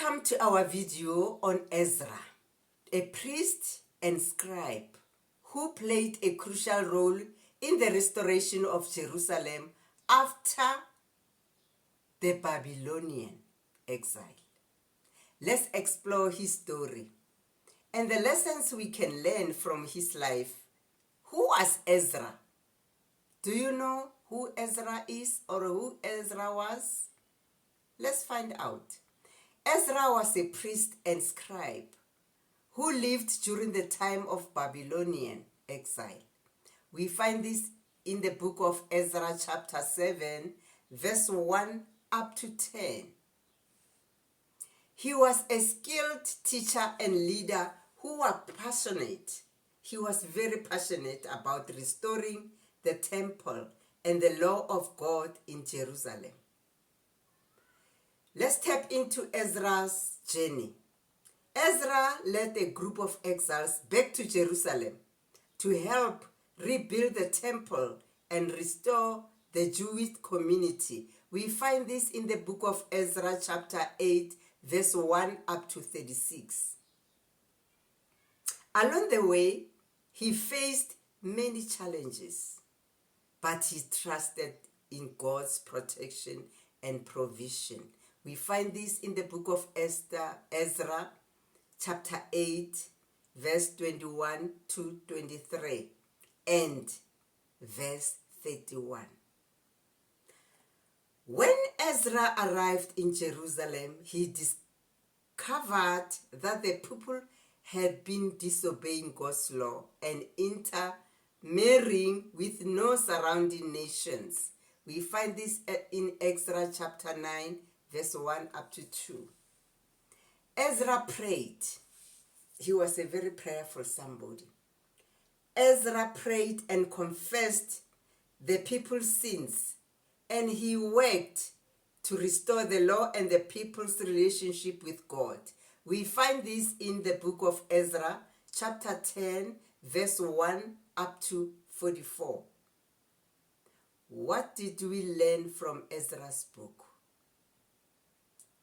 Welcome to our video on Ezra, a priest and scribe who played a crucial role in the restoration of Jerusalem after the Babylonian exile. Let's explore his story and the lessons we can learn from his life. Who was Ezra? Do you know who Ezra is or who Ezra was? Let's find out. Ezra was a priest and scribe who lived during the time of Babylonian exile. We find this in the book of Ezra chapter 7, verse 1 up to 10. He was a skilled teacher and leader who was passionate. He was very passionate about restoring the temple and the law of God in Jerusalem. Let's tap into Ezra's journey. Ezra led a group of exiles back to Jerusalem to help rebuild the temple and restore the Jewish community. We find this in the book of Ezra chapter 8, verse 1 up to 36. Along the way, he faced many challenges, but he trusted in God's protection and provision. We find this in the book of Ezra, chapter 8, verse 21 to 23, and verse 31. When Ezra arrived in Jerusalem, he discovered that the people had been disobeying God's law and intermarrying with no surrounding nations. We find this in Ezra chapter 9, verse 1 up to 2. Ezra prayed. He was a very prayerful somebody. Ezra prayed and confessed the people's sins, and he worked to restore the law and the people's relationship with God. We find this in the book of Ezra, chapter 10, verse 1 up to 44. What did we learn from Ezra's book?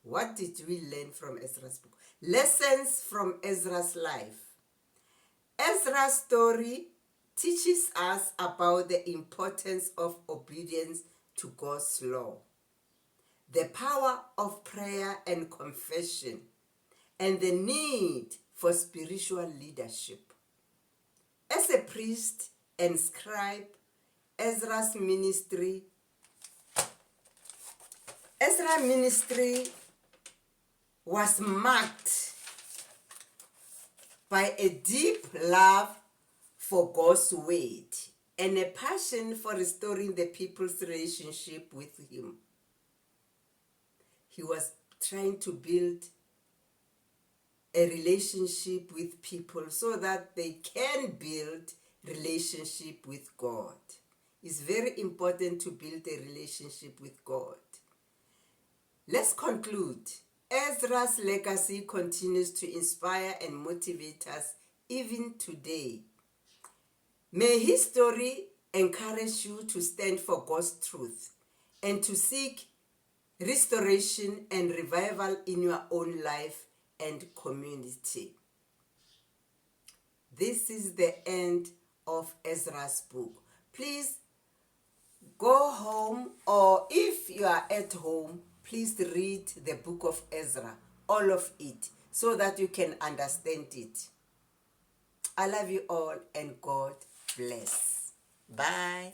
What did we learn from Ezra's book? Lessons from Ezra's life. Ezra's story teaches us about the importance of obedience to God's law, the power of prayer and confession, and the need for spiritual leadership. As a priest and scribe, Ezra's ministry was marked by a deep love for God's word and a passion for restoring the people's relationship with Him. He was trying to build a relationship with people so that they can build relationship with God. It's very important to build a relationship with God. Let's conclude. Ezra's legacy continues to inspire and motivate us even today. May his story encourage you to stand for God's truth and to seek restoration and revival in your own life and community. This is the end of Ezra's book. Please go home, or if you are at home, please read the book of Ezra, all of it, so that you can understand it. I love you all and God bless. Bye.